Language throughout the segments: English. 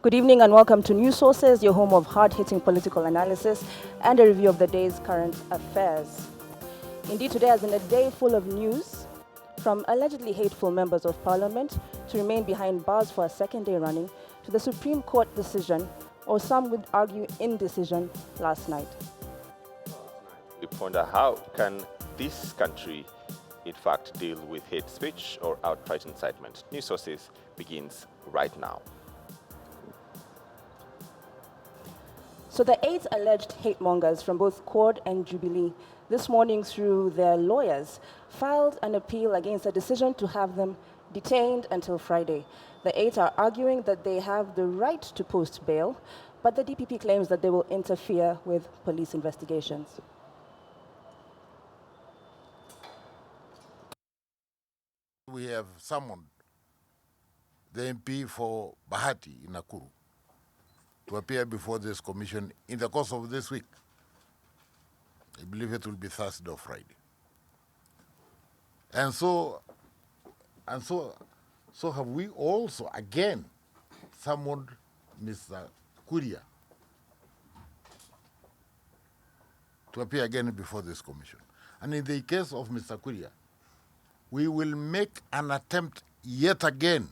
Good evening and welcome to News Sources, your home of hard-hitting political analysis and a review of the day's current affairs. Indeed, today has been a day full of news, from allegedly hateful members of parliament to remain behind bars for a second day running, to the Supreme Court decision, or some would argue indecision, last night. We ponder how can this country, in fact, deal with hate speech or outright incitement. News Sources begins right now. So the 8 alleged hate mongers from both Cord and Jubilee this morning, through their lawyers, filed an appeal against a decision to have them detained until Friday. The 8 are arguing that they have the right to post bail, but the DPP claims that they will interfere with police investigations. We have summoned the MP for Bahati in Nakuru to appear before this commission in the course of this week. I believe it will be Thursday or Friday. And so have we also again summoned Mr. Kuria to appear again before this commission. And in the case of Mr. Kuria, we will make an attempt yet again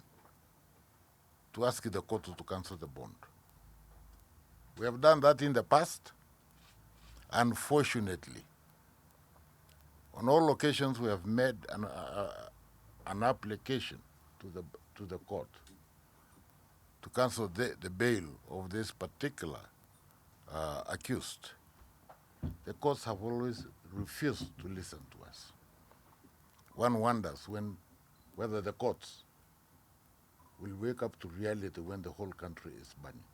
to ask the court to cancel the bond. We have done that in the past. Unfortunately, on all occasions we have made an application to the court to cancel the bail of this particular accused. The courts have always refused to listen to us. One wonders whether the courts will wake up to reality when the whole country is burning.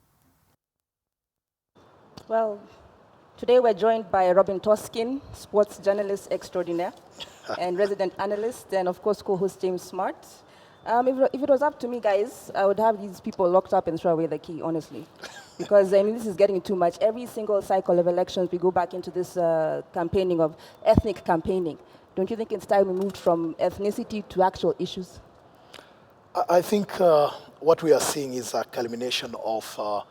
Well, today we're joined by Robin Toskin, sports journalist extraordinaire and resident analyst, and of course co-host James Smart. If it was up to me, guys, I would have these people locked up and throw away the key, honestly. Because this is getting too much. Every single cycle of elections, we go back into this campaigning of ethnic campaigning. Don't you think it's time we moved from ethnicity to actual issues? I think what we are seeing is a culmination of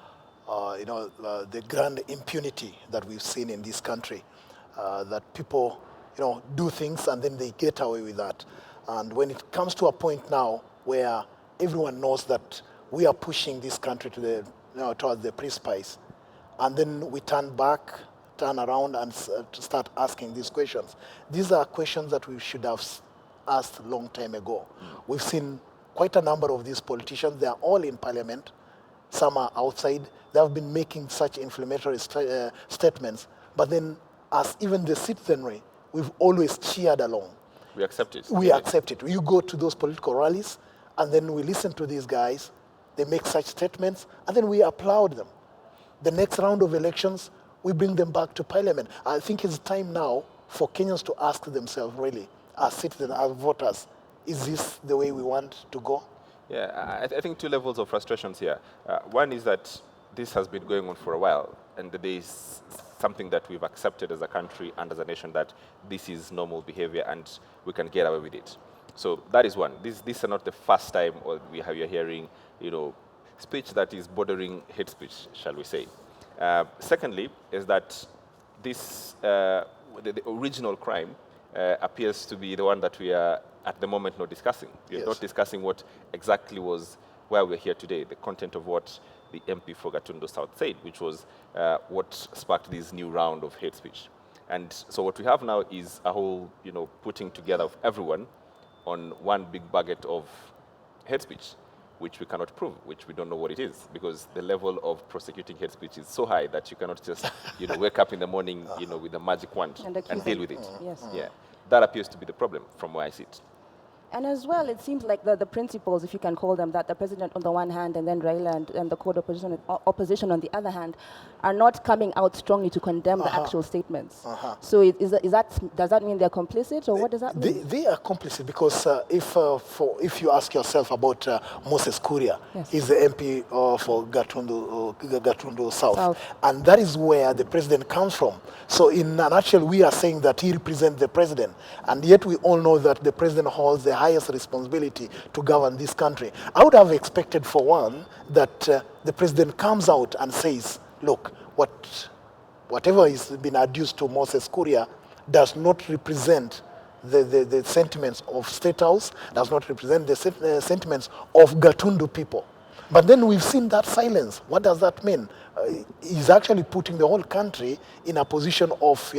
the grand impunity that we've seen in this country, that people, do things and then they get away with that. And when it comes to a point now where everyone knows that we are pushing this country to towards the precipice, and then we turn around and start asking these questions. These are questions that we should have asked a long time ago. We've seen quite a number of these politicians. They are all in parliament. Some are outside. They have been making such inflammatory statements. But then, as even the citizenry, we've always cheered along. We accept it. We accept it. You go to those political rallies, and then we listen to these guys. They make such statements, and then we applaud them. The next round of elections, we bring them back to parliament. I think it's time now for Kenyans to ask themselves, really, as citizens, as voters, is this the way we want to go? Yeah, I think two levels of frustrations here. One is that this has been going on for a while, and there is something that we've accepted as a country and as a nation, that this is normal behavior and we can get away with it. So that is one. This is not the first time we are hearing, speech that is bordering hate speech, shall we say. Secondly, is that this the original crime appears to be the one that we are at the moment not discussing. We are not discussing what exactly was why we're here today, the content of what the MP for Gatundu South said, which was what sparked this new round of hate speech. And so what we have now is a whole, putting together of everyone on one big bucket of hate speech, which we cannot prove, which we don't know what it is, because the level of prosecuting hate speech is so high that you cannot just, wake up in the morning, with a magic wand and deal with it. Yes. Yeah, that appears to be the problem from where I sit. And as well, it seems like the principles, if you can call them that, the president on the one hand and then Raila and the court opposition on the other hand, are not coming out strongly to condemn the actual statements. So does that mean they're complicit, or what does that mean? They are complicit because if you ask yourself about Moses Kuria, he's the MP for Gatundu South, and that is where the president comes from. So in a nutshell, we are saying that he represents the president, and yet we all know that the president holds the highest responsibility to govern this country. I would have expected, for one, that the president comes out and says, look, whatever is been adduced to Moses Kuria does not represent the sentiments of State House, does not represent the sentiments of Gatundu people. But then we've seen that silence. What does that mean? He's actually putting the whole country in a position of,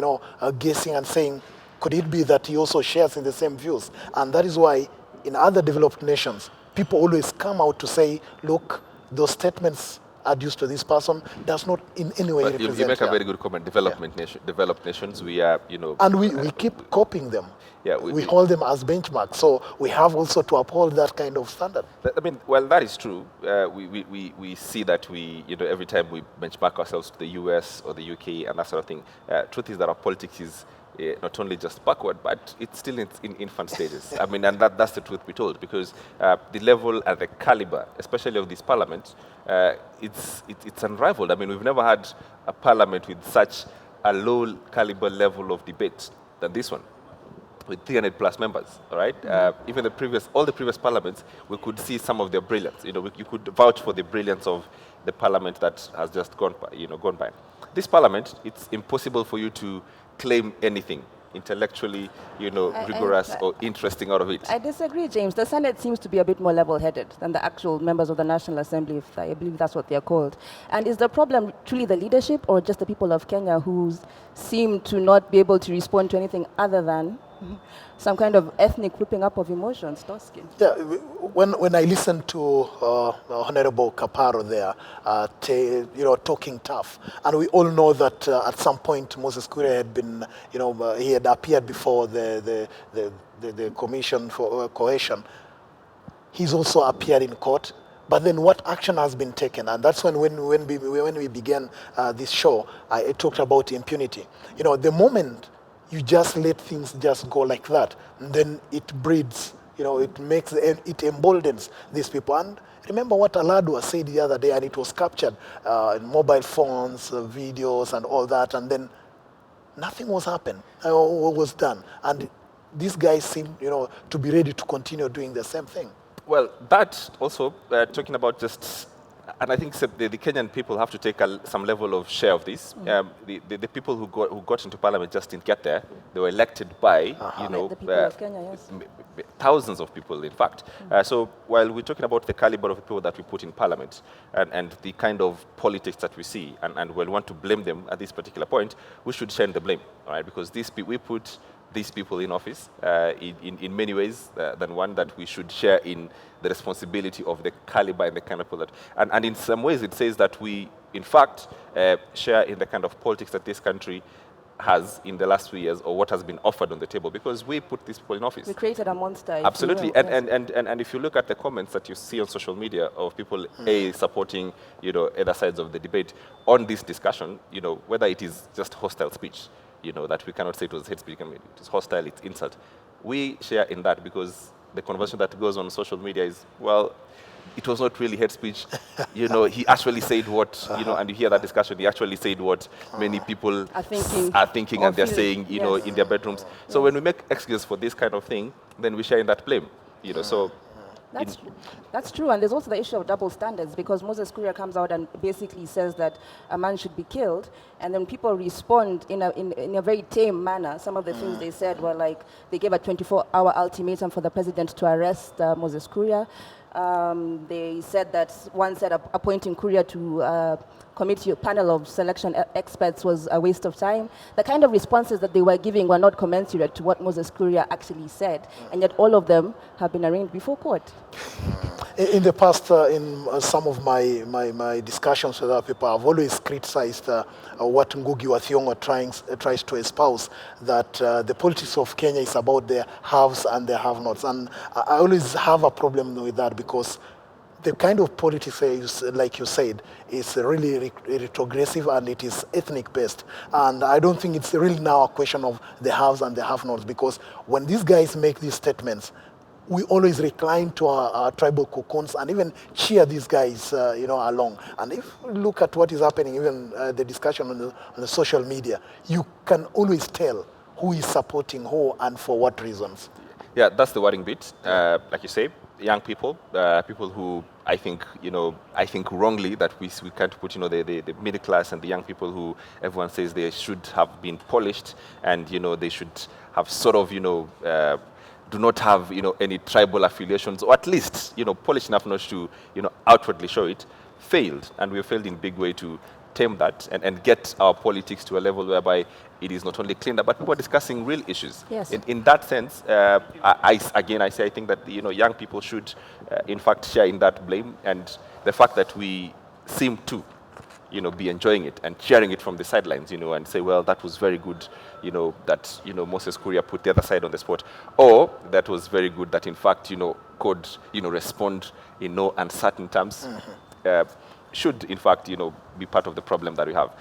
guessing and saying, could it be that he also shares in the same views? And that is why in other developed nations, people always come out to say, look, those statements adduced to this person does not in any way represent. You make a very good comment. Developed nations, we are, And we keep copying them. Yeah, we hold them as benchmarks. So we have also to uphold that kind of standard. I mean, well, that is true. We see that every time we benchmark ourselves to the US or the UK and that sort of thing, truth is that our politics is not only just backward, but it's still in infant stages. I mean, and that's the truth be told, because the level and the caliber, especially of this parliament, it's unrivaled. I mean, we've never had a parliament with such a low caliber level of debate than this one, with 300 plus members, all right? Even all the previous parliaments, we could see some of their brilliance. You could vouch for the brilliance of the parliament that has just gone by. This parliament, it's impossible for you to claim anything intellectually, rigorous or interesting out of it. I disagree, James. The Senate seems to be a bit more level-headed than the actual members of the National Assembly, if I believe that's what they're called. And is the problem truly the leadership or just the people of Kenya who seem to not be able to respond to anything other than some kind of ethnic whipping up of emotions? Toskin. Yeah, when I listen to Honorable Kaparo there, talking tough, and we all know that at some point Moses Kuria had been, he had appeared before the Commission for Cohesion. He's also appeared in court. But then what action has been taken? And that's when we began this show, I talked about impunity. The moment you just let things just go like that, and then it breeds, it emboldens these people. And remember what Aladwa said the other day, and it was captured in mobile phones, videos, and all that, and then nothing was done. And these guys seem, to be ready to continue doing the same thing. Well, that also, talking about just, and I think the Kenyan people have to take some level of share of this. The people who got into parliament just didn't get there. They were elected by, the people of Kenya, yes. Thousands of people, in fact. So while we're talking about the caliber of people that we put in parliament and the kind of politics that we see, and we'll want to blame them at this particular point, we should share the blame, all right? Because we put these people in office in many ways than one that we should share in the responsibility of the caliber and the kind of people that, and in some ways it says that we, in fact, share in the kind of politics that this country has in the last 3 years, or what has been offered on the table, because we put these people in office. We created a monster. Absolutely, and if you look at the comments that you see on social media of people supporting, either sides of the debate on this discussion, whether it is just hostile speech, that we cannot say it was hate speech, it is hostile, it's insult. We share in that because the conversation that goes on social media is, well, it was not really hate speech. He actually said what, and you hear that discussion, he actually said what many people are thinking and they're saying, in their bedrooms. So when we make excuses for this kind of thing, then we share in that blame, so. That's true, and there's also the issue of double standards, because Moses Kuria comes out and basically says that a man should be killed, and then people respond in a very tame manner. Some of the things they said were like, they gave a 24-hour ultimatum for the president to arrest Moses Kuria. They said that one said appointing Kuria to committee, a panel of selection experts was a waste of time. The kind of responses that they were giving were not commensurate to what Moses Kuria actually said, and yet all of them have been arraigned before court. In the past, in some of my discussions with other people, I've always criticized what Ngugi wa Thiong'o tries to espouse, that the politics of Kenya is about the haves and the have-nots. And I always have a problem with that, because the kind of politics, like you said, is really retrogressive, and it is ethnic-based. And I don't think it's really now a question of the haves and the have-nots, because when these guys make these statements, we always recline to our tribal cocoons and even cheer these guys, along. And if you look at what is happening, even the discussion on the social media, you can always tell who is supporting who and for what reasons. Yeah, that's the worrying bit. Like you say, young people, people who I think, I think wrongly that we can't put, the middle class and the young people who everyone says they should have been polished and, they should have sort of, do not have, any tribal affiliations, or at least, polished enough not to, outwardly show it, failed. And we failed in big way to tame that and get our politics to a level whereby it is not only cleaned up, but people are discussing real issues. Yes. In that sense, I think that young people should, in fact, share in that blame, and the fact that we seem to, be enjoying it and cheering it from the sidelines, and say, well, that was very good, that Moses Kuria put the other side on the spot, or that was very good that in fact could respond in no uncertain terms. Should, in fact, be part of the problem that we have.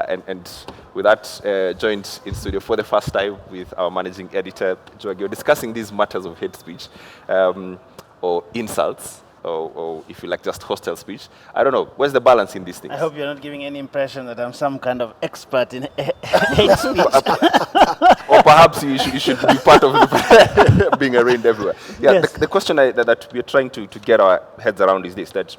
And with that, joined in studio for the first time with our managing editor, Joagio, discussing these matters of hate speech or insults, or if you like, just hostile speech. I don't know. Where's the balance in these things? I hope you're not giving any impression that I'm some kind of expert in hate speech. Or perhaps you should be part of the being arraigned everywhere. Yeah, yes. The question that we're trying to get our heads around is this, that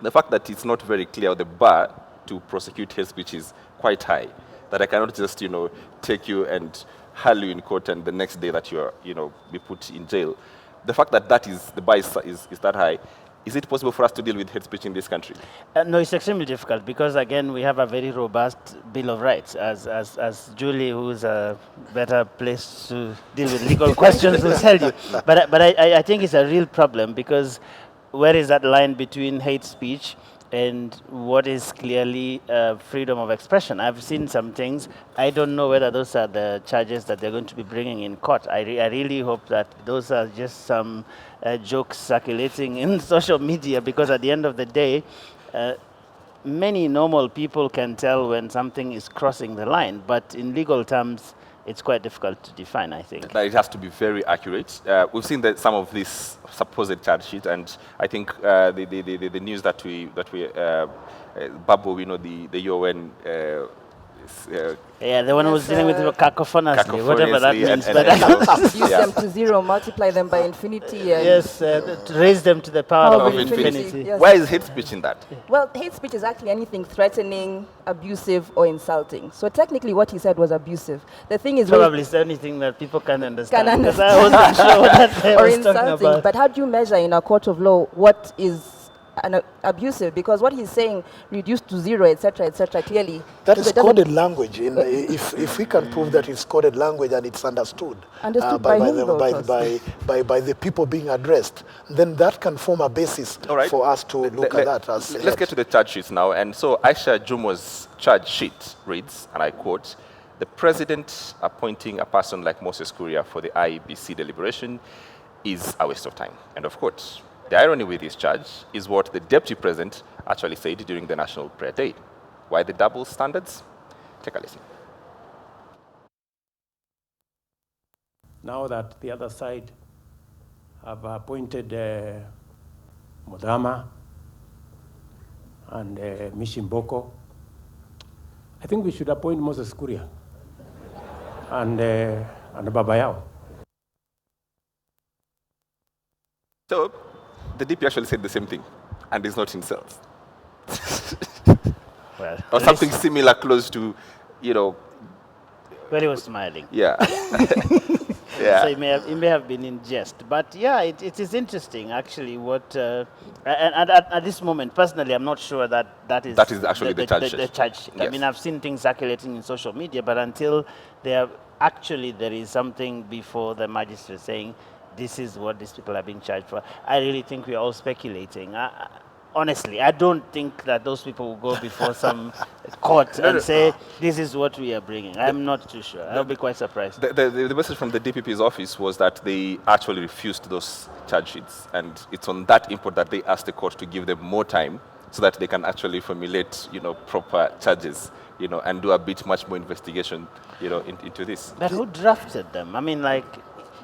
the fact that it's not very clear, the bar to prosecute hate speech is quite high, that I cannot just, take you and hurl you in court and the next day that you're, be put in jail. The fact that the bar is that high, is it possible for us to deal with hate speech in this country? No, it's extremely difficult because, again, we have a very robust Bill of Rights. As Julie, who's a better place to deal with legal questions, will tell you. But I think it's a real problem because where is that line between hate speech and what is clearly freedom of expression? I've seen some things. I don't know whether those are the charges that they're going to be bringing in court. I really hope that those are just some jokes circulating in social media, because at the end of the day, many normal people can tell when something is crossing the line, but in legal terms, it's quite difficult to define, I think. That it has to be very accurate. We've seen that some of this supposed charge sheet, and I think the news that we Babu, the UN. Yeah, the one who was dealing with cacophonously, whatever that means. Use them to zero, multiply them by infinity. And yes, raise them to the power of infinity. Yes. Why is hate speech in that? Well, hate speech is actually anything threatening, abusive, or insulting. So technically what he said was abusive. The thing is... Probably it's anything that people can understand. Can understand. I wasn't sure what they or was insulting. talking about. But how do you measure in a court of law what is abusive? Because what he's saying, reduced to zero, etc., clearly... That is coded language. If we can prove that it's coded language and it's understood by the people being addressed, then that can form a basis for us to look at that. Let's get to the charge sheets now. And so Aisha Jumo's charge sheet reads, and I quote, "The president appointing a person like Moses Kuria for the IEBC deliberation is a waste of time." End of quote. The irony with this charge is what the deputy president actually said during the National Prayer Day. Why the double standards? Take a listen. Now that the other side have appointed Mudama and Mishimboko, I think we should appoint Moses Kuria and Babayao. So, the DP actually said the same thing, and is not himself. Well, or something similar, close to, But he was smiling. Yeah. Yeah. So it may have been in jest. But yeah, it is interesting, actually, what... and at this moment, personally, I'm not sure that is actually the charge sheet. The charge sheet. Yes. I mean, I've seen things circulating in social media, but until there is something before the magistrate saying, this is what these people are being charged for, I really think we're all speculating. Honestly, I don't think that those people will go before some court and say, this is what we are bringing. I'm not too sure. I'll be quite surprised. The message from the DPP's office was that they actually refused those charge sheets. And it's on that import that they asked the court to give them more time so that they can actually formulate, proper charges, and do a bit much more investigation, into this. But who drafted them? I mean,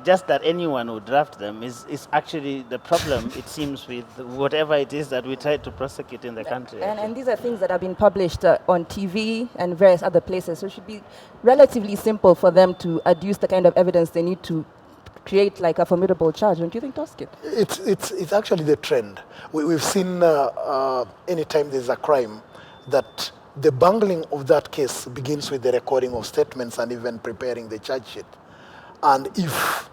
just that anyone who draft them is actually the problem, it seems, with whatever it is that we try to prosecute in the country. And these are things that have been published on TV and various other places. So it should be relatively simple for them to adduce the kind of evidence they need to create like a formidable charge, don't you think, Toskin? It's actually the trend. We've seen anytime there's a crime that the bungling of that case begins with the recording of statements and even preparing the charge sheet. And if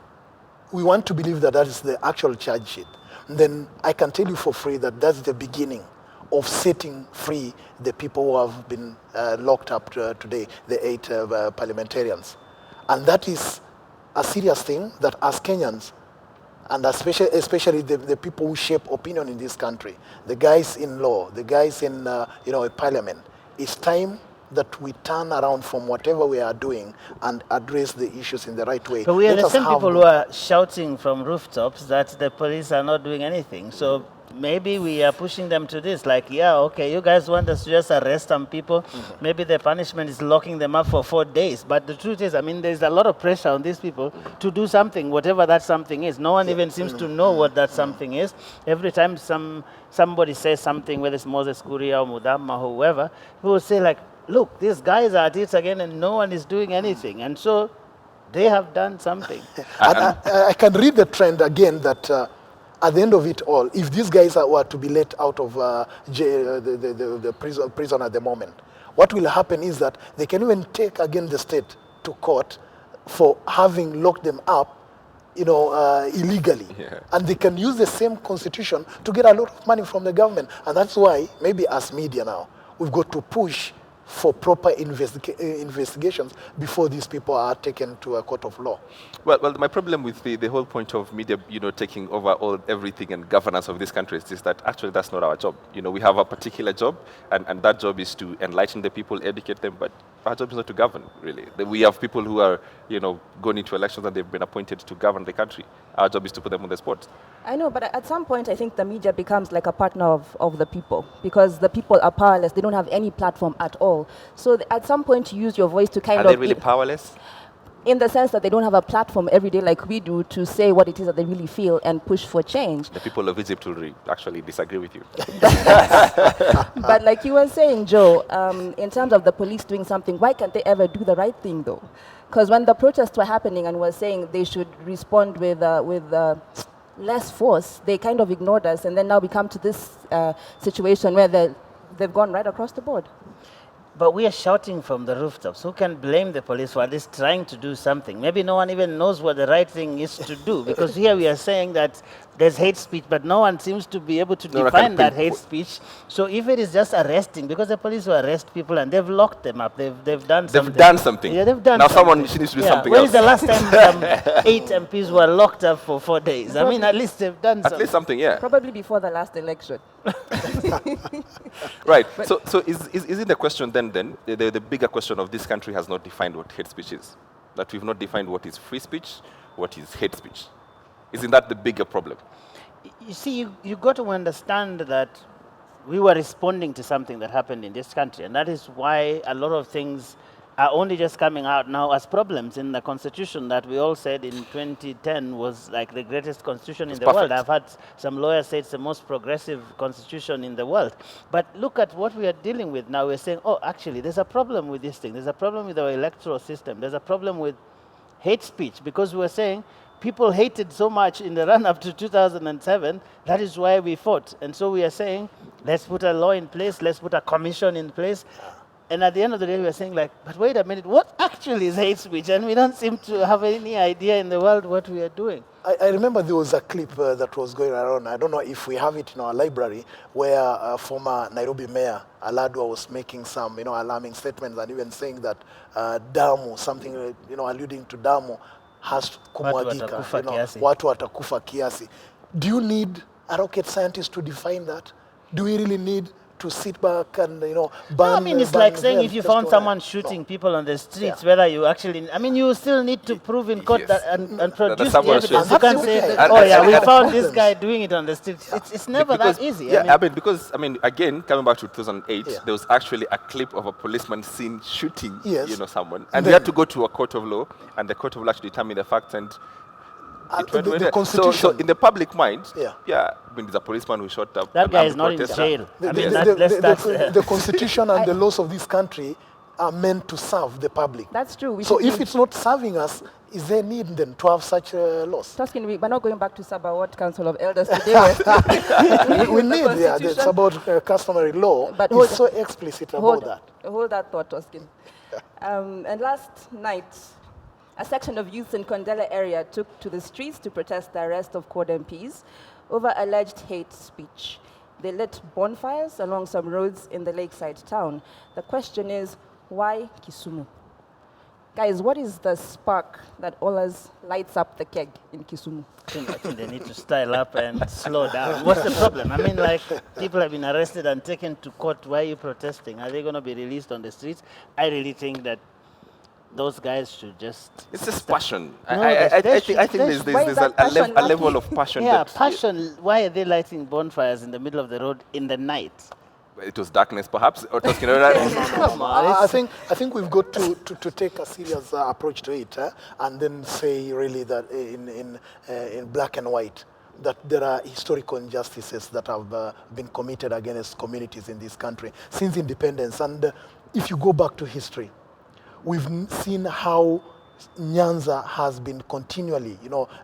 we want to believe that that is the actual charge sheet, then I can tell you for free that that's the beginning of setting free the people who have been locked up today, the 8 parliamentarians. And that is a serious thing that as Kenyans, and especially the people who shape opinion in this country, the guys in law, the guys in parliament, it's time that we turn around from whatever we are doing and address the issues in the right way. But we are Let the us same have people who are shouting from rooftops that the police are not doing anything. So maybe we are pushing them to this, like, yeah, okay, you guys want us to just arrest some people. Maybe the punishment is locking them up for 4 days. But the truth is, I mean, there's a lot of pressure on these people to do something, whatever that something is. No one even seems to know what that something is. Every time somebody says something, whether it's Moses Kuria or Mudama or whoever, people will say, like, look, these guys are at it again and no one is doing anything. And so they have done something. I can read the trend again that at the end of it all, if these guys were to be let out of the prison at the moment, what will happen is that they can even take again the state to court for having locked them up, illegally. Yeah. And they can use the same constitution to get a lot of money from the government. And that's why, maybe as media now, we've got to push for proper investigations before these people are taken to a court of law. Well, my problem with the whole point of media, taking over everything and governance of this country is that actually that's not our job. We have a particular job, and that job is to enlighten the people, educate them, but our job is not to govern, really. We have people who are, going into elections and they've been appointed to govern the country. Our job is to put them on the spot. I know, but at some point, I think the media becomes like a partner of the people, because the people are powerless. They don't have any platform at all. So at some point, you use your voice to kind of... Are they really powerless? In the sense that they don't have a platform every day like we do to say what it is that they really feel and push for change. The people of Egypt will actually disagree with you. But like you were saying, Joe, in terms of the police doing something, why can't they ever do the right thing, though? Because when the protests were happening and were saying they should respond with less force, they kind of ignored us, and then now we come to this situation where they've gone right across the board. But we are shouting from the rooftops. Who can blame the police for at least trying to do something? Maybe no one even knows what the right thing is to do, because here we are saying that there's hate speech, but no one seems to be able to define that hate speech. So if it is just arresting, because the police will arrest people and they've locked them up, they've done something. They've done something. Yeah, they've done now something. Someone needs to do something when else. When is the last time 8 MPs were locked up for 4 days? I mean, at least they've done something. At least something, yeah. Probably before the last election. Right. So isn't the question then the bigger question of this country has not defined what hate speech is? That we've not defined what is free speech, what is hate speech. Isn't that the bigger problem? You see, you got to understand that we were responding to something that happened in this country, and that is why a lot of things are only just coming out now as problems in the constitution that we all said in 2010 was like the greatest constitution in the world. I've had some lawyers say it's the most progressive constitution in the world. But look at what we are dealing with now. We're saying, oh, actually, there's a problem with this thing. There's a problem with our electoral system. There's a problem with hate speech, because we were saying people hated so much in the run-up to 2007, that is why we fought. And so we are saying, let's put a law in place, let's put a commission in place. And at the end of the day, we are saying, like, but wait a minute, what actually is hate speech? And we don't seem to have any idea in the world what we are doing. I remember there was a clip that was going around. I don't know if we have it in our library, where former Nairobi Mayor Aladwa was making some, alarming statements and even saying that Damu, something, alluding to Damu, has kumwagika, watu watakufa kiasi. Do you need a rocket scientist to define that? Do we really need to sit back and, ban? No, I mean, it's like saying if you found someone shooting people on the streets, whether you actually, I mean, you still need to prove in court that and produce the evidence. You can't say, oh yeah, we found this guy doing it on the streets. It's never that easy. Yeah, again, coming back to 2008, there was actually a clip of a policeman seen shooting, someone. And we had to go to a court of law, and the court of law actually determined the facts, and the Constitution. So in the public mind, there's a policeman who shot up. That guy is not in jail. The Constitution and the laws of this country are meant to serve the public. That's true. We So should if it's not serving us, is there need then to have such laws? Tuskin, we're not going back to Sabah Ward Council of Elders today. We need, yeah, it's Constitution. about customary law. But It's hold- so explicit about hold, that. hold that thought, Toskin. And last night, a section of youth in Kondele area took to the streets to protest the arrest of Quad MPs over alleged hate speech. They lit bonfires along some roads in the lakeside town. The question is, why Kisumu? Guys, what is the spark that always lights up the keg in Kisumu? I think they need to style up and slow down. What's the problem? I mean, like, people have been arrested and taken to court. Why are you protesting? Are they going to be released on the streets? I really think that those guys should just... It's just passion. No, I they think should- why is that passion a level lacking? of passion Yeah, that passion. Why are they lighting bonfires in the middle of the road in the night? it was darkness, perhaps, or Tuskin, you know that? Come on, I it's- think we've got to take a serious approach to it, and then say really that in black and white that there are historical injustices that have been committed against communities in this country since independence. And if you go back to history, we've seen how Nyanza has been continually,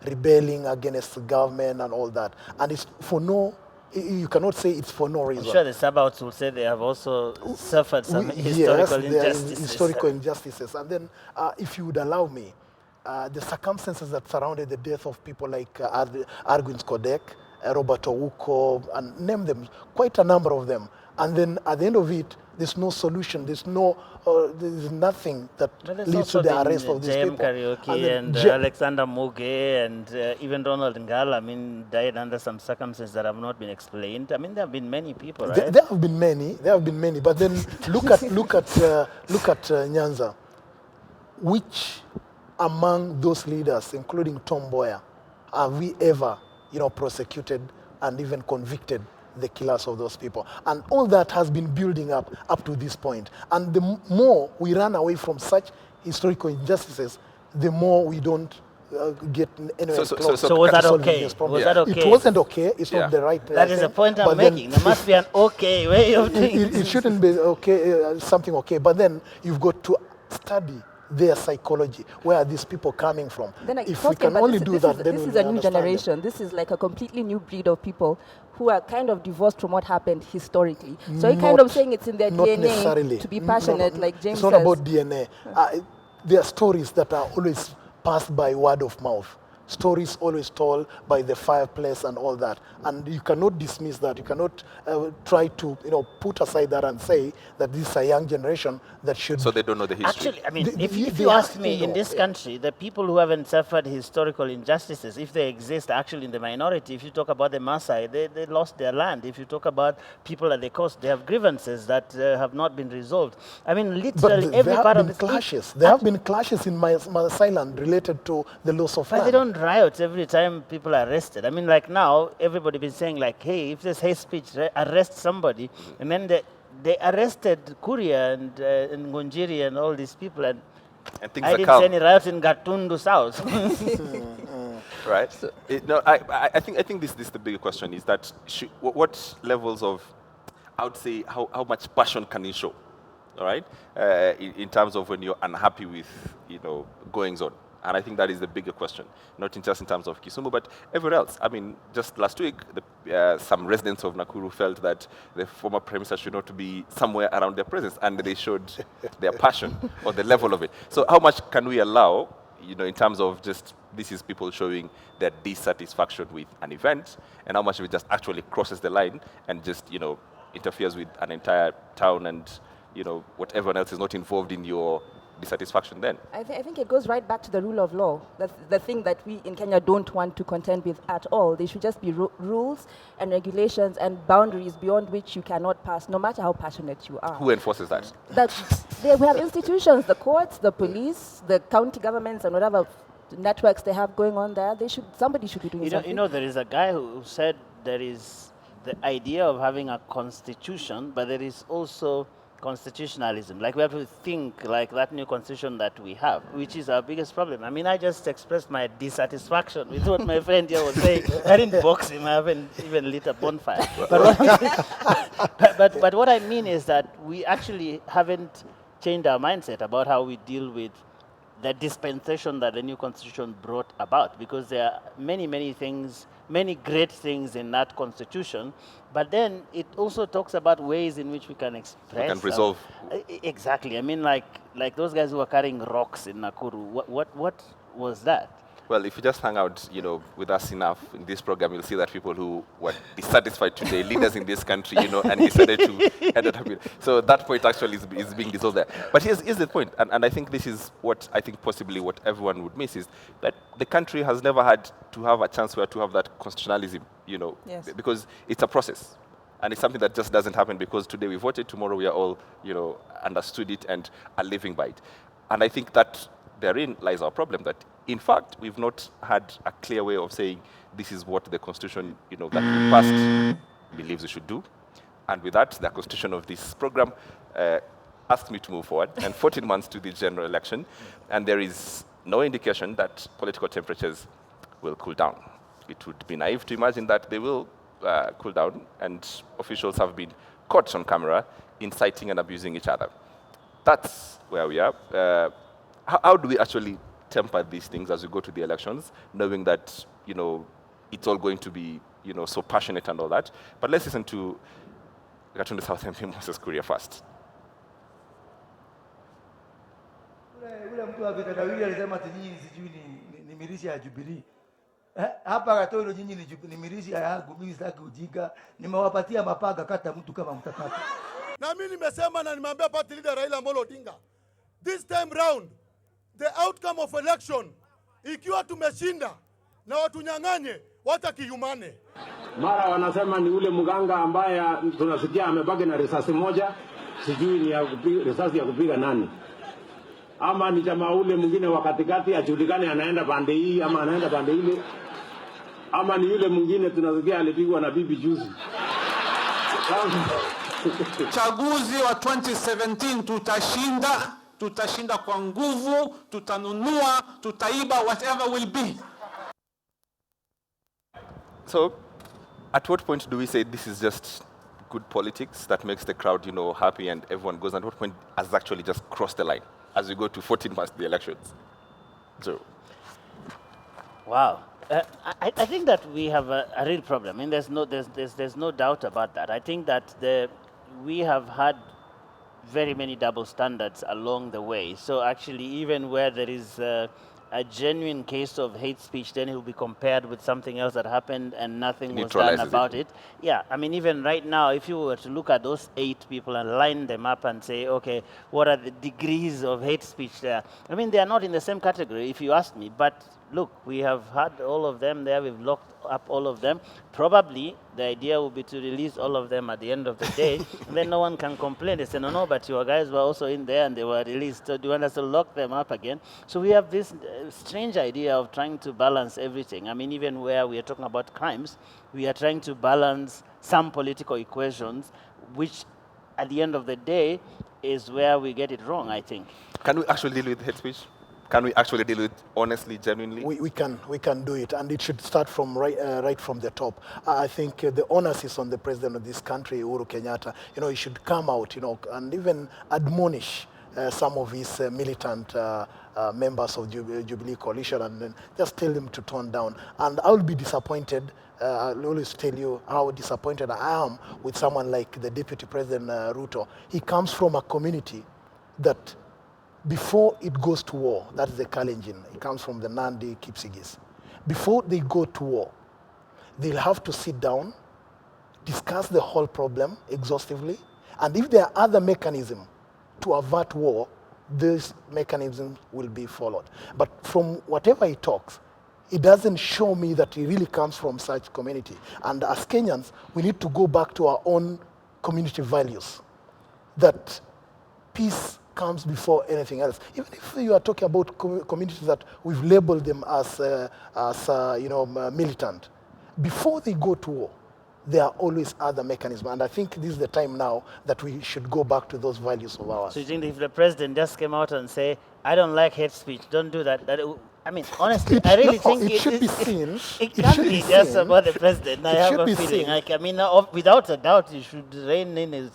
rebelling against the government and all that, and it's for no. You cannot say it's for no reason. I'm sure the Sabbaths will say they have also suffered some historical yes, there are injustices. historical injustices. And then, if you would allow me, the circumstances that surrounded the death of people like Arguins Kodek, Robert Ouko, and name them, quite a number of them. And then at the end of it, there's no solution. There's nothing that But there's leads to also the been arrest of these JM people. Karaoke then and Alexander Muge and even Donald Ngala, I mean, died under some circumstances that have not been explained. I mean, there have been many people, right? There have been many. There have been many. But then look at Nyanza. Which among those leaders, including Tom Mboya, have we ever, prosecuted and even convicted the killers of those people? And all that has been building up to this point. And the more we run away from such historical injustices, the more we don't get anywhere So- close. So was that to solving okay? this problem. Was that okay? It wasn't okay. It's Yeah. not the right. That is the thing. point I'm But then- making. There must be an okay way of doing it. it shouldn't be okay, something okay, but then you've got to study their psychology. Where are these people coming from? Then If we can only do that, then this we is a new understand them. generation. This is like a completely new breed of people who are kind of divorced from what happened historically. So you're kind of Not- saying it's in their not DNA necessarily. to be No, passionate, no, like James It's not says. about DNA. There are stories that are always passed by word of mouth. Stories always told by the fireplace and all that. And you cannot dismiss that. You cannot try to put aside that and say that this is a young generation that should... So they don't know the history. Actually, I mean, They- if they you have ask to me, in know, this yeah. country, the people who haven't suffered historical injustices, if they exist actually in the minority, if you talk about the Maasai, they lost their land. If you talk about people at the coast, they have grievances that have not been resolved. I mean, But literally there every have part of been the clashes. There have been clashes in Maasai land related to the loss of But land. they don't riot every time people are arrested. I mean, like now, everybody been saying like, hey, if there's hate speech, arrest somebody. And then they arrested Kuria and Ngunjiri and all these people. And And things I are didn't calm. see any riots in Gatundu South. Right? I think this the bigger question is that what levels of, I would say, how much passion can you show, all right, in terms of when you're unhappy with, goings on. And I think that is the bigger question, not just in terms of Kisumu, but everywhere else. I mean, just last week, some residents of Nakuru felt that the former Prime Minister should not be somewhere around their presence, and they showed their passion or the level of it. So how much can we allow, in terms of just this is people showing their dissatisfaction with an event, and how much of it just actually crosses the line and just, interferes with an entire town and, what everyone else is not involved in your dissatisfaction then? I think it goes right back to the rule of law. That's the thing that we in Kenya don't want to contend with at all. There should just be rules and regulations and boundaries beyond which you cannot pass, no matter how passionate you are. Who enforces that? We have institutions, the courts, the police, the county governments, and whatever networks they have going on there. Somebody should be doing something. There is a guy who said there is the idea of having a constitution, but there is also constitutionalism. Like we have to think like that new constitution that we have, which is our biggest problem. I mean, I just expressed my dissatisfaction with what my friend here was saying. I didn't box him. I haven't even lit a bonfire. But what I mean is that we actually haven't changed our mindset about how we deal with the dispensation that the new constitution brought about, because there are many, many things, many great things in that constitution, but then it also talks about ways in which we can express. We can resolve. Exactly. I mean, like those guys who were carrying rocks in Nakuru. What was that? Well, if you just hang out, with us enough in this program, you'll see that people who were dissatisfied today, leaders in this country, and decided to end it up with. So that point actually is being dissolved there. But here's the point, and I think this is what I think possibly what everyone would miss is that the country has never had to have a chance where to have that constitutionalism, Yes. because it's a process. And it's something that just doesn't happen because today we voted, tomorrow we are all, understood it and are living by it. And I think that therein lies our problem, that in fact, we've not had a clear way of saying this is what the Constitution, that we passed believes we should do. And with that, the Constitution of this program asked me to move forward, and 14 months to the general election, and there is no indication that political temperatures will cool down. It would be naive to imagine that they will cool down, and officials have been caught on camera inciting and abusing each other. That's where we are. How do we actually temper these things as we go to the elections, knowing that, it's all going to be, so passionate and all that? But let's listen to Gatundu South MP Moses Kuria first. Ule mtu wa vitendawili alisema ati nyinyi sijui ni milisi ya Jubilee. Hapa Gatoro nyinyi ni milisi ya yangu, mimi sitaki ujinga. Nimewapatia mapanga, kata mtu kama mtakata. Na mimi nimesema na nimeambia party leader Raila Amolo Odinga, this time round the outcome of election, ikiwa tumeshinda na watunyang'anye, wacha kiyumane. Mara wanasema ni ule mganga ambaye tunasikia amebaki na risasi moja, sijui ni risasi ya kupiga nani. Ama ni jamaa ule mwingine wa katikati ajulikane anaenda pande hii ama anaenda pande ile. Ama ni yule mwingine tunasikia alipigwa na bibi juzi. Chaguzi wa 2017 tutashinda kwa nguvu, tutanunua, tutaiba, whatever will be. So, at what point do we say this is just good politics that makes the crowd, happy and everyone goes? And at what point has actually just crossed the line as we go to 14 past the elections? So, wow. I think that we have a real problem. I mean, there's no doubt about that. I think that we have had very many double standards along the way. So actually, even where there is a genuine case of hate speech, then it will be compared with something else that happened and nothing was done about it. Yeah, I mean, even right now, if you were to look at those 8 people and line them up and say, okay, what are the degrees of hate speech there? I mean, they are not in the same category, if you ask me, but look, we have had all of them there, we've locked up all of them. Probably the idea will be to release all of them at the end of the day, and then no one can complain. They say, no, but your guys were also in there and they were released, so do you want us to lock them up again? So we have this strange idea of trying to balance everything. I mean, even where we are talking about crimes, we are trying to balance some political equations, which at the end of the day is where we get it wrong, I think. Can we actually deal with hate speech? Can we actually deal with it honestly, genuinely? We can do it, and it should start from right from the top. I think the onus is on the president of this country, Uhuru Kenyatta. He should come out, and even admonish some of his militant members of Jubilee coalition, and then just tell them to tone down. And I will be disappointed. I'll always tell you how disappointed I am with someone like the Deputy President Ruto. He comes from a community that, before it goes to war, that's the Kalenjin. It comes from the Nandi Kipsigis. Before they go to war, they'll have to sit down, discuss the whole problem exhaustively, and if there are other mechanisms to avert war, these mechanisms will be followed. But from whatever he talks, it doesn't show me that he really comes from such community. And as Kenyans, we need to go back to our own community values, that peace comes before anything else. Even if you are talking about communities that we've labeled them as militant, before they go to war, there are always other mechanisms. And I think this is the time now that we should go back to those values of ours. So you think if the president just came out and say, I don't like hate speech, don't do that, I mean, honestly, I really think it should be seen. It can't should be be just seen. about the president. I It have should a be feeling. seen. Like, I mean, without a doubt, he should rein in his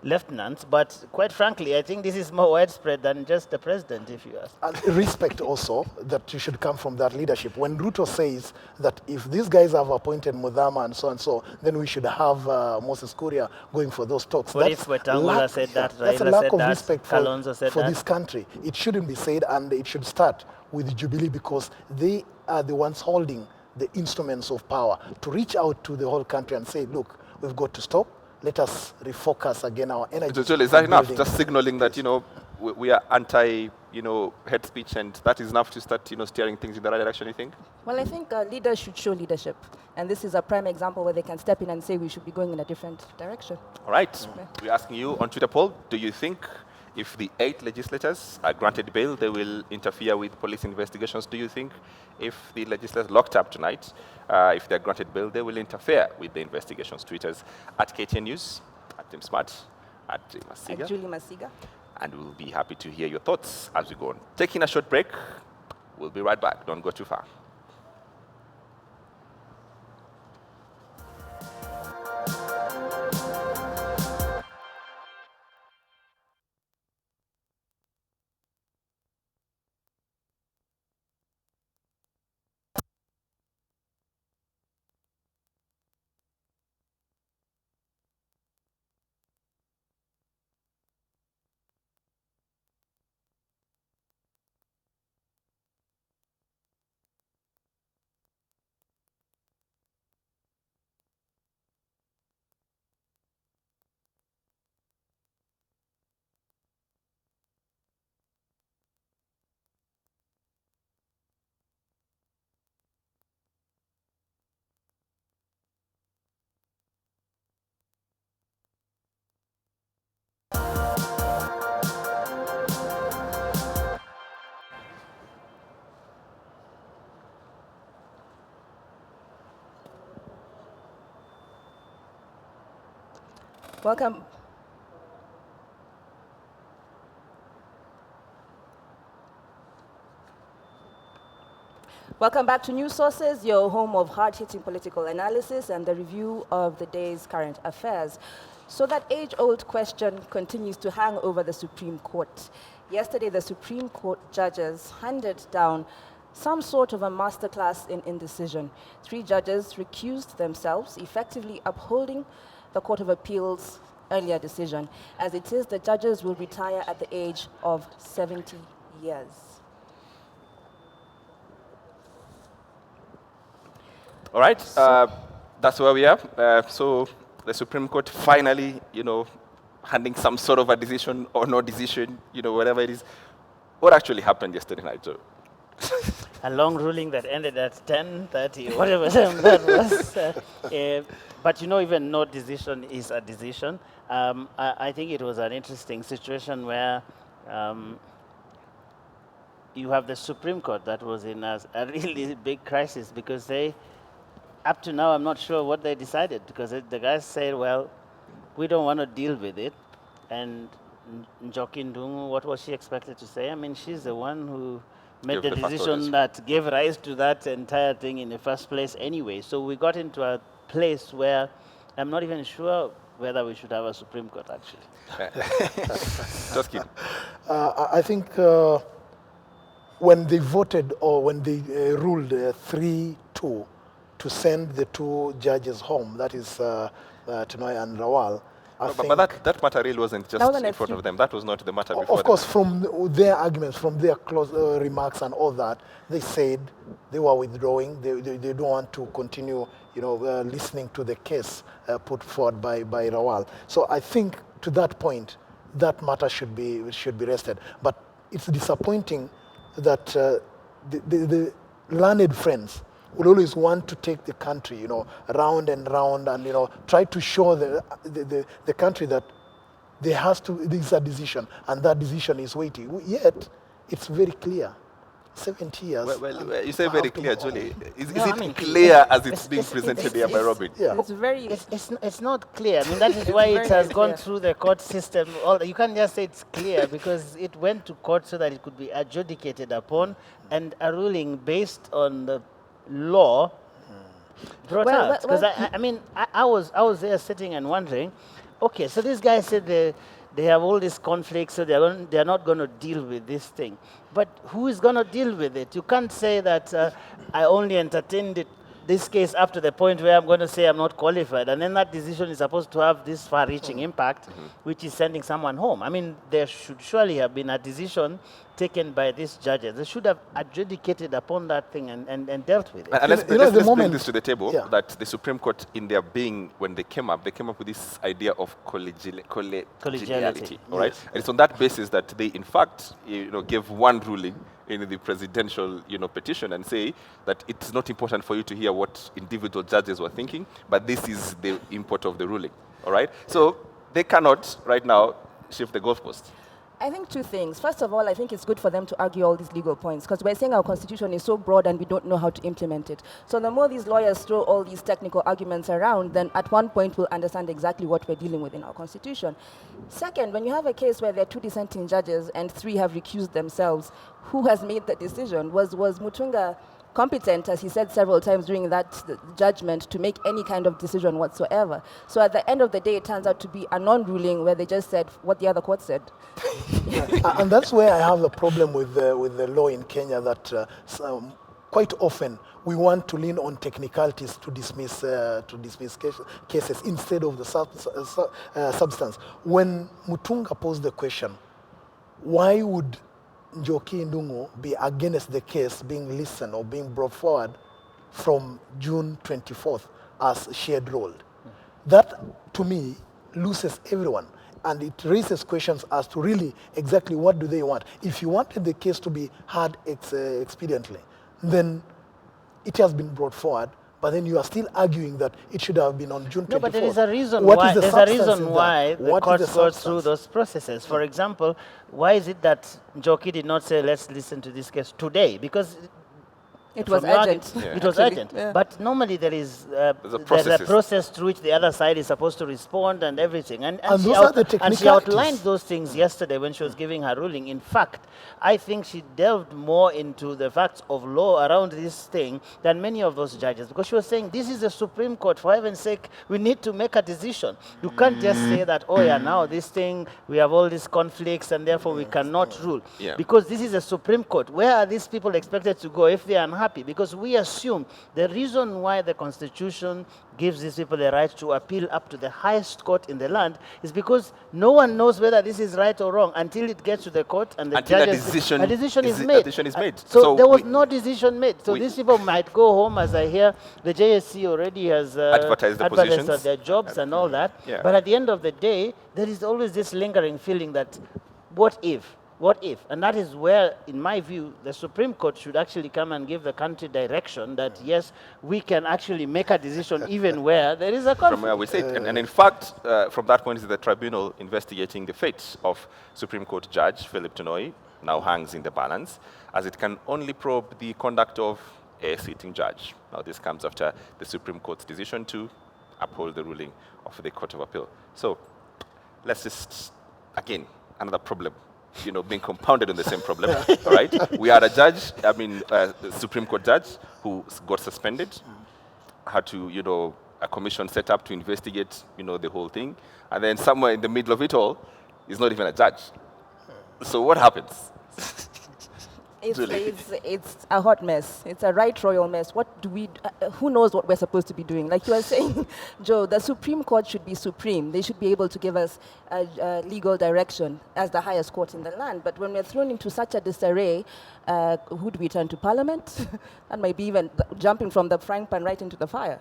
lieutenants. But quite frankly, I think this is more widespread than just the president, if you ask. And respect also that you should come from that leadership. When Ruto says that if these guys have appointed Mudhama and so, then we should have Moses Kuria going for those talks. What if Wetangula said that, That's a Raila lack said of that, respect Kalonzo said for that? this country. It shouldn't be said, and it should start with Jubilee because they are the ones holding the instruments of power to reach out to the whole country and say, look, we've got to stop. Let us refocus again our energy. Judicial, is that on enough? building Just signaling that, we are anti, hate speech, and that is enough to start, steering things in the right direction, you think? Well, I think leaders should show leadership. And this is a prime example where they can step in and say we should be going in a different direction. All right. We're asking you on Twitter poll, do you think if the 8 legislators are granted bail, they will interfere with police investigations? Do you think if the legislators locked up tonight, if they're granted bail, they will interfere with the investigations? Tweeters at KTN News, at Tim Smart, at Masiga. At Julie Masiga. And we'll be happy to hear your thoughts as we go on. Taking a short break. We'll be right back. Don't go too far. Welcome. Welcome back to News Sources, your home of hard-hitting political analysis and the review of the day's current affairs. So that age-old question continues to hang over the Supreme Court. Yesterday, the Supreme Court judges handed down some sort of a masterclass in indecision. 3 judges recused themselves, effectively upholding the Court of Appeal's earlier decision. As it is, the judges will retire at the age of 70 years. All right, that's where we are. So the Supreme Court finally, handing some sort of a decision or no decision, whatever it is. What actually happened yesterday night, Joe? A long ruling that ended at 10:30, whatever time that was. But even no decision is a decision. I think it was an interesting situation where you have the Supreme Court that was in a really big crisis because up to now, I'm not sure what they decided because the guys said, well, we don't want to deal with it. And Njoki Ndung'u, what was she expected to say? I mean, she's the one who made the decision that gave rise to that entire thing in the first place anyway. So we got into a place where I'm not even sure whether we should have a Supreme Court, actually. Just kidding. I think when they voted or when they ruled 3-2 to send the 2 judges home, that is Tenoy and Rawal, but that matter really wasn't just in front of them. That was not the matter before them. Of course, from their arguments, from their close remarks and all that, they said they were withdrawing. They don't want to continue, listening to the case put forward by Rawal. So I think to that point, that matter should be rested. But it's disappointing that the learned friends will always want to take the country, round and round, and try to show the country that there is a decision, and that decision is weighty. Yet, it's very clear 70 years. Well, you say very clear, Julie. Is No, I it mean, clear as it's being presented here by Robin? Yeah. It's very. It's not clear. I mean, that is why it very has gone clear. through the court system. You can't just say it's clear because it went to court so that it could be adjudicated upon, and a ruling based on the law brought Well, out. Because I mean, I was there sitting and wondering, okay, so this guy said they have all these conflicts, so they're not going to deal with this thing. But who is going to deal with it? You can't say that I only entertained this case up to the point where I'm going to say I'm not qualified, and then that decision is supposed to have this far-reaching impact, which is sending someone home. I mean, there should surely have been a decision taken by these judges. They should have adjudicated upon that thing and dealt with it. And let's, You know, the let's bring moment- this to the table, Yeah. that the Supreme Court, in their being, when they came up with this idea of collegiality, all right? And it's on that basis that they, in fact, gave one ruling in the presidential, petition and say that it's not important for you to hear what individual judges were thinking, but this is the import of the ruling, all right? So they cannot, right now, shift the goalpost. I think two things. First of all, I think it's good for them to argue all these legal points because we're saying our constitution is so broad and we don't know how to implement it. So the more these lawyers throw all these technical arguments around, then at one point we'll understand exactly what we're dealing with in our constitution. Second, when you have a case where there are 2 dissenting judges and 3 have recused themselves, who has made the decision? Was Mutunga competent, as he said several times during that judgment, to make any kind of decision whatsoever? So at the end of the day, it turns out to be a non-ruling where they just said what the other court said. And that's where I have the problem with the law in Kenya, that quite often we want to lean on technicalities to dismiss cases instead of the substance. When Mutunga posed the question, why would Njoki Ndungu be against the case being listened or being brought forward from June 24th as she had rolled? That, to me, loses everyone. And it raises questions as to really exactly what do they want. If you wanted the case to be heard expediently, then it has been brought forward, but then you are still arguing that it should have been on June 24th. No, but there is a reason What why. is the There's a substance reason in that? why the What is court the goes through substance? those processes. For example, why is it that Njoki did not say, let's listen to this case today? Because It was from your urgent. argument, it was actually. urgent. Yeah. But normally there's a processes. process through which the other side is supposed to respond and everything. And And she those are the and she technicalities. outlined those things yesterday when she was giving her ruling. In fact, I think she delved more into the facts of law around this thing than many of those judges, because she was saying, this is the Supreme Court, for heaven's sake, we need to make a decision. You can't just say that, oh yeah, now this thing, we have all these conflicts and therefore we cannot rule. Yeah. Because this is a Supreme Court. Where are these people expected to go if they are unhappy? Because we assume the reason why the Constitution gives these people the right to appeal up to the highest court in the land is because no one knows whether this is right or wrong until it gets to the court and the Until a judges, decision is is- made. a decision is made. So, So there was we- no decision made. So these people might go home, as I hear the JSC already has Advertised the positions. their jobs and all that. Yeah. But at the end of the day, there is always this lingering feeling that, what if? What if? And that is where, in my view, the Supreme Court should actually come and give the country direction that, yes, we can actually make a decision even where there is a conflict. From where we sit. And in fact, from that point, is the tribunal investigating the fate of Supreme Court Judge Philip Tunoi now hangs in the balance, as it can only probe the conduct of a sitting judge. Now, this comes after the Supreme Court's decision to uphold the ruling of the Court of Appeal. So, let's just, again, another problem, being compounded on the same problem, all right? We had a judge, the Supreme Court judge, who got suspended, had to, a commission set up to investigate, the whole thing. And then somewhere in the middle of it all, he's not even a judge. So what happens? It's a hot mess. It's a right royal mess. What do we? Who knows what we're supposed to be doing? Like you were saying, Joe, the Supreme Court should be supreme. They should be able to give us legal direction as the highest court in the land. But when we're thrown into such a disarray, who do we turn to? Parliament? That might be even jumping from the frying pan right into the fire.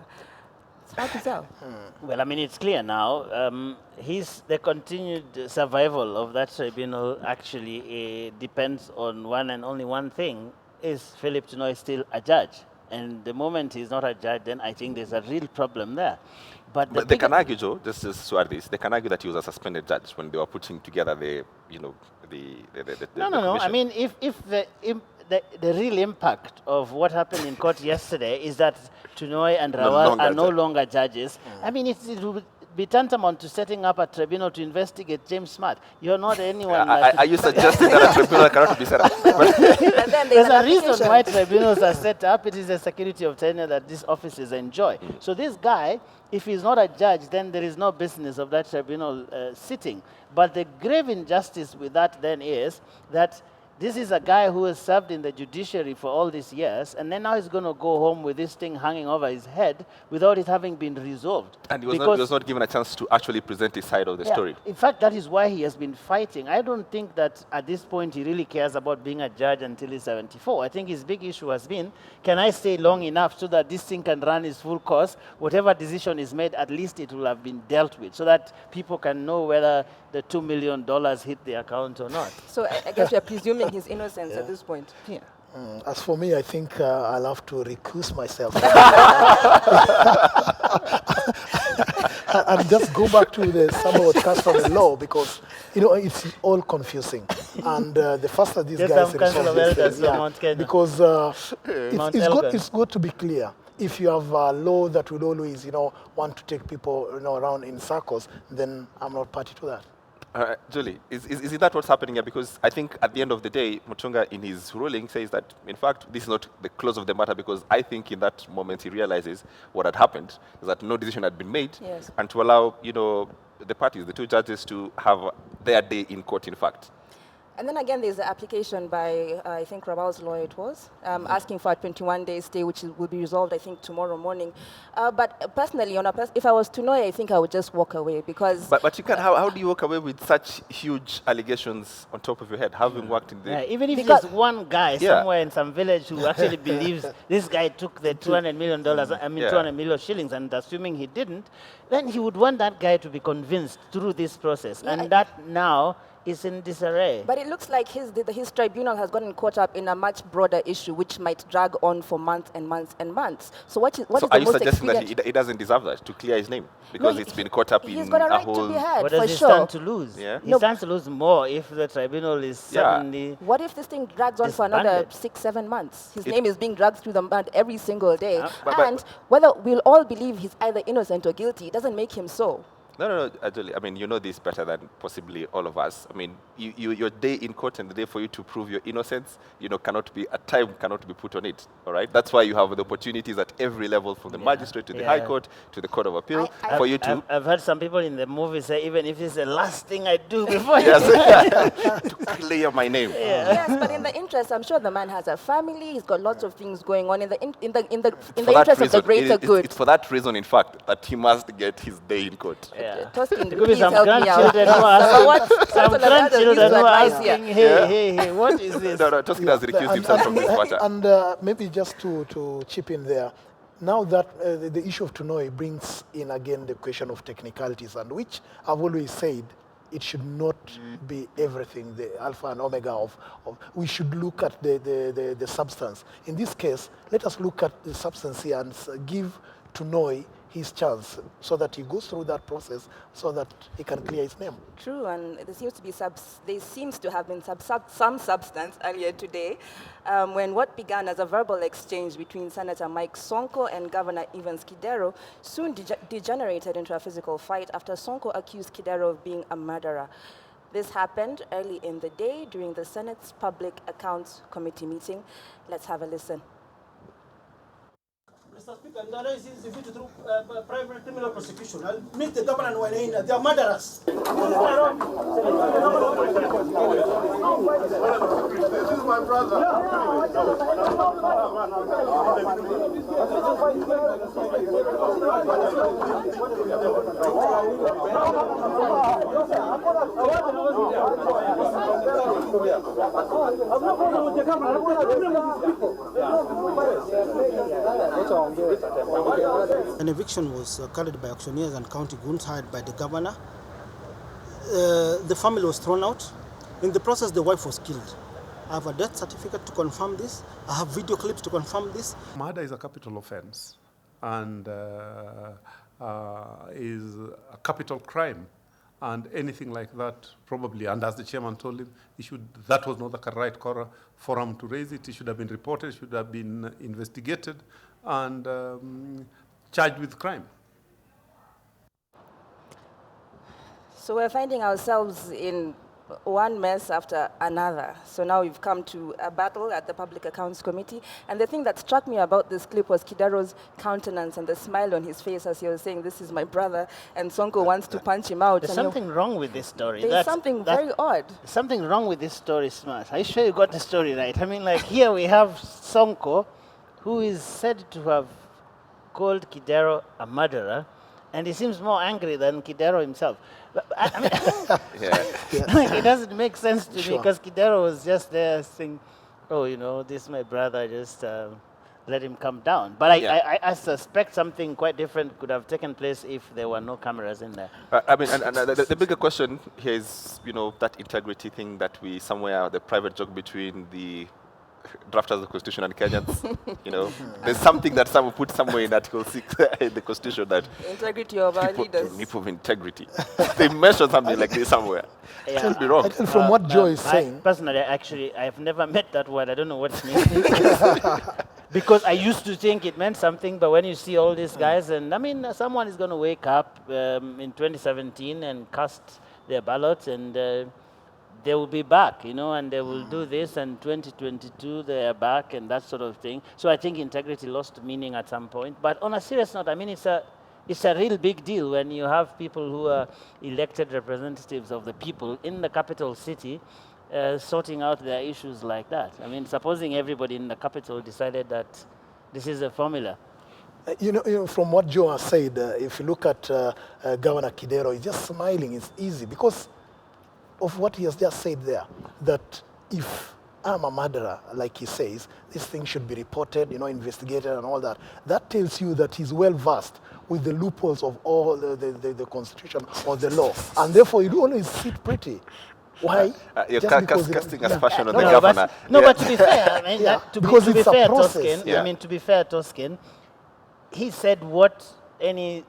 It's hard to tell. Well, I mean, it's clear now. The continued survival of that tribunal actually depends on one and only one thing: is Philip Tunoi still a judge? And the moment he's not a judge, then I think there's a real problem there. But they can argue, Joe, just to add this, they can argue that he was a suspended judge when they were putting together the No. I commission. mean, if the real impact of what happened in court yesterday is that Tunoy and No Rawal longer are no judge. longer judges. I mean, it will be tantamount to setting up a tribunal to investigate James Smart. You're not anyone. Are you suggesting that a tribunal cannot be set up? And then There's an a reason application. why tribunals are set up. It is the security of tenure that these offices enjoy. So this guy, if he's not a judge, then there is no business of that tribunal sitting. But the grave injustice with that then is that this is a guy who has served in the judiciary for all these years, and then now he's going to go home with this thing hanging over his head without it having been resolved. And he was not given a chance to actually present his side of the story. In fact, that is why he has been fighting. I don't think that at this point he really cares about being a judge until he's 74. I think his big issue has been, can I stay long enough so that this thing can run its full course? Whatever decision is made, at least it will have been dealt with, so that people can know whether the $2 million hit the account or not. So I guess you're presuming his innocence at this point. Yeah. As for me, I think I'll have to recuse myself. And just go back to the somewhat customary law, because it's all confusing. And the faster these Just guys some Council of resolve Elders this, from Mount Kenya. because it's good to be clear. If you have a law that will always, want to take people, around in circles, then I'm not party to that. Julie, is that what's happening here? Because I think at the end of the day, Mutunga in his ruling says that, in fact, this is not the close of the matter, because I think in that moment he realizes what had happened, is that no decision had been made, Yes. and to allow, the parties, the two judges, to have their day in court, in fact. And then again, there's the application by, I think, Rawal's lawyer it was, asking for a 21-day stay, which will be resolved, I think, tomorrow morning. But personally, if I was to know, I think I would just walk away, because... But you can, how do you walk away with such huge allegations on top of your head, having worked in the... Yeah, even if there's one guy somewhere in some village who actually believes this guy took the $200 million, 200 million shillings, and assuming he didn't, then he would want that guy to be convinced through this process. Yeah, and that now is in disarray. But it looks like his tribunal has gotten caught up in a much broader issue, which might drag on for months and months and months. So what is are the you most suggesting that expedient? he doesn't deserve that, to clear his name? Because it's been caught up in He's got a right whole... to be heard, What for does he sure. stand to lose? Yeah. He stands to lose more if the tribunal is suddenly... What if this thing drags on for another disbanded. 6-7 months? His name is being dragged through the mud every single day. But- And whether we'll all believe he's either innocent or guilty, it doesn't make him so. No, Julie, I mean, you know this better than possibly all of us. I mean, your day in court and the day for you to prove your innocence, cannot be put on it, all right? That's why you have the opportunities at every level, from the magistrate to the High Court to the Court of Appeal, for you to... I've heard some people in the movie say, even if it's the last thing I do before to clear my name. Yes, but in the interest, I'm sure the man has a family. He's got lots of things going on in the For that interest of the reason, greater good. It's for that reason, in fact, that he must get his day in court. Toskin, There could be please some help me out. grandchildren who are So what- asking, some Council of Elders grandchildren needs who are advice asking, here. hey, what is this? No, Toskin has recused himself from this matter. And maybe just to chip in there, now that the issue of Tunoi brings in again the question of technicalities, and which I've always said, it should not be everything, the alpha and omega of we should look at the substance. In this case, let us look at the substance here and give Tunoi his chance, so that he goes through that process, so that he can clear his name. True, and there seems to have been some substance earlier today, when what began as a verbal exchange between Senator Mike Sonko and Governor Evans Kidero soon degenerated into a physical fight after Sonko accused Kidero of being a murderer. This happened early in the day during the Senate's Public Accounts Committee meeting. Let's have a listen. Mr. Speaker, Ndala is defeated through private criminal prosecution. I'll meet the governor and Wanaina. They are murderers. This is my brother. An eviction was carried by auctioneers and county goons hired by the governor. The family was thrown out. In the process, the wife was killed. I have a death certificate to confirm this. I have video clips to confirm this. Murder is a capital offense and is a capital crime and anything like that, probably, and as the chairman told him, that was not the right forum to raise it. It should have been reported, should have been investigated, and charged with crime. So we're finding ourselves in one mess after another. So now we've come to a battle at the Public Accounts Committee. And the thing that struck me about this clip was Kidaro's countenance and the smile on his face as he was saying, "This is my brother," and Sonko wants to punch him out. There's something wrong with this story. There's something very odd. Something wrong with this story, Smash. Are you sure you got the story right? I mean, like, here we have Sonko, who is said to have called Kidero a murderer, and he seems more angry than Kidero himself. I mean, like, it doesn't make sense to me, because Kidero was just there saying, "Oh, you know, this is my brother, just let him come down." But I suspect something quite different could have taken place if there were no cameras in there. I mean, and the bigger question here is, you know, that integrity thing that we somewhere, the private joke between the drafters of the Constitution and Kenyans, you know, there's something that someone put somewhere in Article 6 in the Constitution that integrity of our leaders. People of integrity. They mentioned something like this somewhere. It could be wrong. And from what Joe is saying, personally, actually, I've never met that word. I don't know what it means. Because I used to think it meant something, but when you see all these guys, and I mean, someone is going to wake up in 2017 and cast their ballots, and they will be back, you know, and they will do this, and 2022 they are back, and that sort of thing. So I think integrity lost meaning at some point. But on a serious note, I mean, it's a real big deal when you have people who are elected representatives of the people in the capital city sorting out their issues like that. I mean, supposing everybody in the capital decided that this is a formula. You know, from what Joe has said, if you look at Governor Kidero, he's just smiling. It's easy because of what he has just said there, that if I'm a murderer, like he says, this thing should be reported, you know, investigated and all that. That tells you that he's well versed with the loopholes of all the Constitution or the law. And therefore, you do always sit pretty. Why? You're casting aspersion on the governor. But to be fair, I mean, to be fair, Toscan, I mean, to be fair, Toscan, he said what any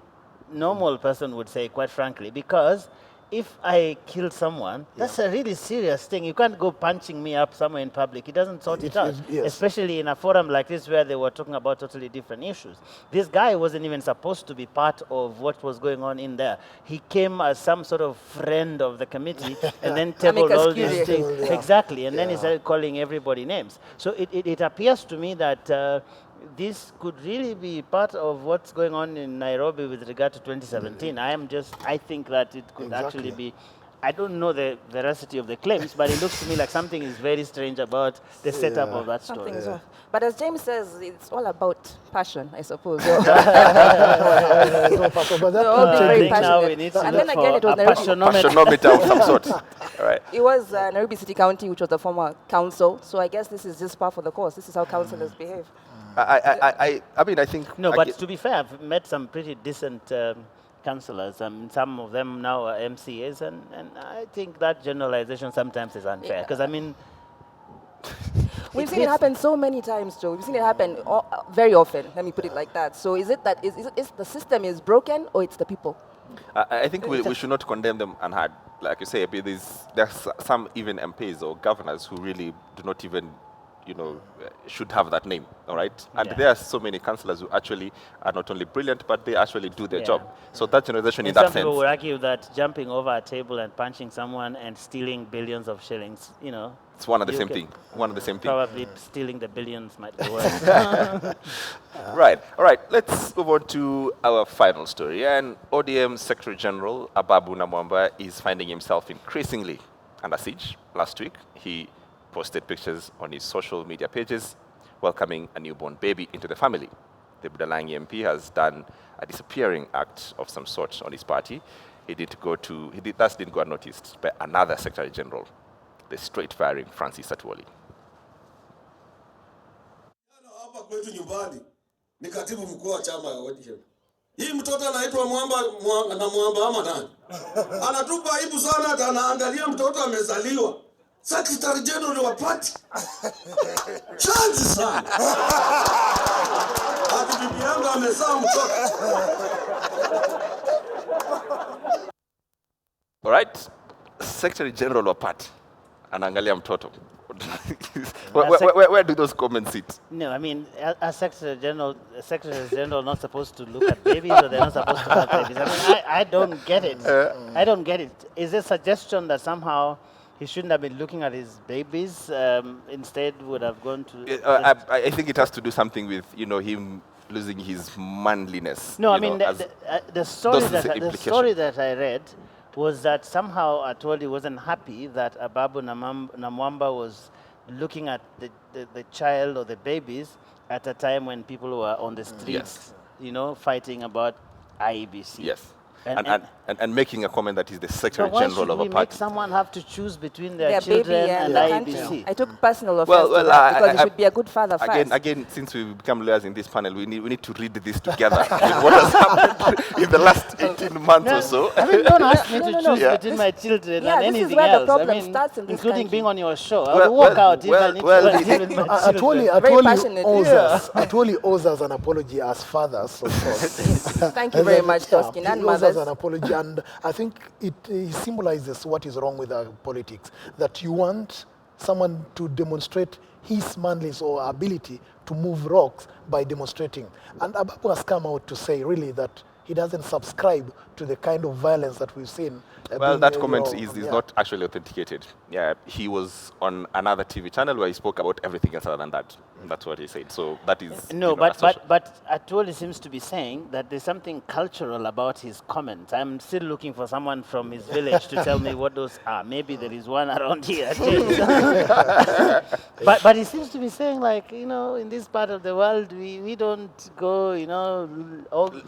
normal person would say, quite frankly, because if I kill someone, that's a really serious thing. You can't go punching me up somewhere in public. He doesn't sort it out, especially in a forum like this where they were talking about totally different issues. This guy wasn't even supposed to be part of what was going on in there. He came as some sort of friend of the committee and then tabled all these things. Exactly, and then he started calling everybody names. So it appears to me that this could really be part of what's going on in Nairobi with regard to 2017. I think that it could actually be, I don't know the veracity of the claims, but it looks to me like something is very strange about the setup of that story. Something's off. But as James says, it's all about passion, I suppose. I think now we need to look for a passionometer of some sort. All right. It was Nairobi City County, which was the former council. So I guess this is just par for the course. This is how councillors behave. I mean, I think... No, but to be fair, I've met some pretty decent councillors. Some of them now are MCAs, and I think that generalization sometimes is unfair. Because, I mean... We've seen it happen so many times, Joe. We've seen it happen very often, let me put it like that. So is it that the system is broken, or it's the people? I think we should not condemn them unheard. Like you say, there's some even MPs or governors who really do not even, you know, should have that name, all right? And there are so many councillors who actually are not only brilliant, but they actually do their job. So that generalization in that sense... Some people would argue that jumping over a table and punching someone and stealing billions of shillings, you know... It's one and the same thing. One and the same thing. Probably stealing the billions might be worse. Right. All right. Let's move on to our final story. And ODM Secretary General Ababu Namwamba is finding himself increasingly under siege. Last week, he posted pictures on his social media pages welcoming a newborn baby into the family. The Budalangi MP has done a disappearing act of some sort on his party. He didn't go unnoticed by another Secretary General, the straight-firing Francis Atwoli. Hapa kwetu nyumbani ni katibu mkuu wa chama ya ODM. Hii mtoto anaitwa Mwamba ama nani? Anatupa aibu sana, anaangalia mtoto amezaliwa. Secretary General wa party. Chanzi sana. Hadi bibi yangu amezaa mtoto. right, Secretary General wa party anaangalia mtoto. Where do those comments sit? No, I mean, as Secretary General not supposed to look at babies, or they're not supposed to look at babies. I mean, I don't get it. I don't get it. Is there a suggestion that somehow he shouldn't have been looking at his babies, instead would have gone to... I think it has to do something with, him losing his manliness. No, I mean, the story that I read was that somehow Atwoli wasn't happy that Ababu Namwamba was looking at the child or the babies at a time when people were on the streets, fighting about IEBC. Yes. And making a comment that he's the Secretary General of a party. Make someone have to choose between their children and IEBC? I took personal offense to that because he should be a good father first. Again, since we've become lawyers in this panel, we need to read this together. What has happened in the last 18 months or so? I mean, don't ask me to choose between my children and anything else. I mean, including being on your show. I will walk out if I need to deal with my children. Atwoli owes us an apology as fathers, of course. Thank you very much, Toskin, and mothers. An apology, and I think it symbolizes what is wrong with our politics, that you want someone to demonstrate his manliness or ability to move rocks by demonstrating. And Ababu has come out to say really that he doesn't subscribe to the kind of violence that we've seen. Well, that comment is not actually authenticated. Yeah, he was on another TV channel where he spoke about everything else other than that. That's what he said. So that is but Atwoli seems to be saying that there's something cultural about his comment. I'm still looking for someone from his village to tell me what those are. Maybe there is one around here. but he seems to be saying, like, in this part of the world, we don't go,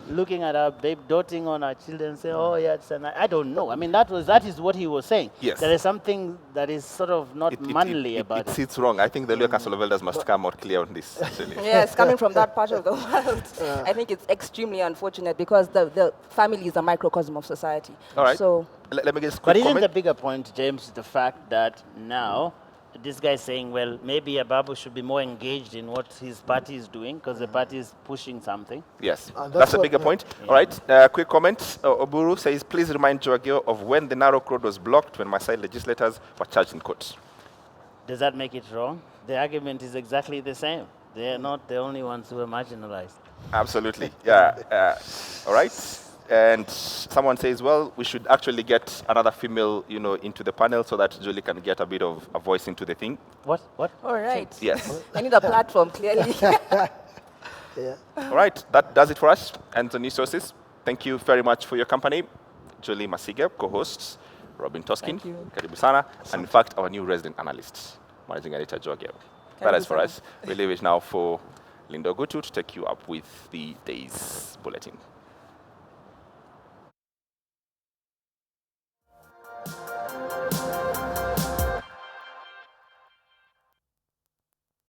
looking at our babe, doting on our children, say, oh yeah, I don't know. I mean, that is what he was saying. Yes. There is something that is sort of not manly about it. It sits wrong. I think the Lawyer Council of Elders must come out clear on this, actually. Yes, coming from that part of the world, I think it's extremely unfortunate because the family is a microcosm of society. All right. So let me just But isn't the bigger point, James, the fact that now this guy is saying, well, maybe Ababu should be more engaged in what his party is doing because the party is pushing something? Yes, that's a bigger point. Yeah. All right, quick comment. Oburu says, please remind Joageo of when the Narok Road was blocked when Maasai legislators were charged in court. Does that make it wrong? The argument is exactly the same. They are not the only ones who are marginalized. Absolutely, yeah. All right. And someone says, well, we should actually get another female, into the panel so that Julie can get a bit of a voice into the thing. What? All right. Yes. I need a platform, clearly. Yeah. All right, that does it for us. And the news sources, thank you very much for your company. Julie Masiga, co-hosts, Robin Toskin, Karibu Sana, and in fact, our new resident analyst, Managing Editor Joe Gale. That is for us. We leave it now for Lindo Gutu to take you up with the day's bulletin.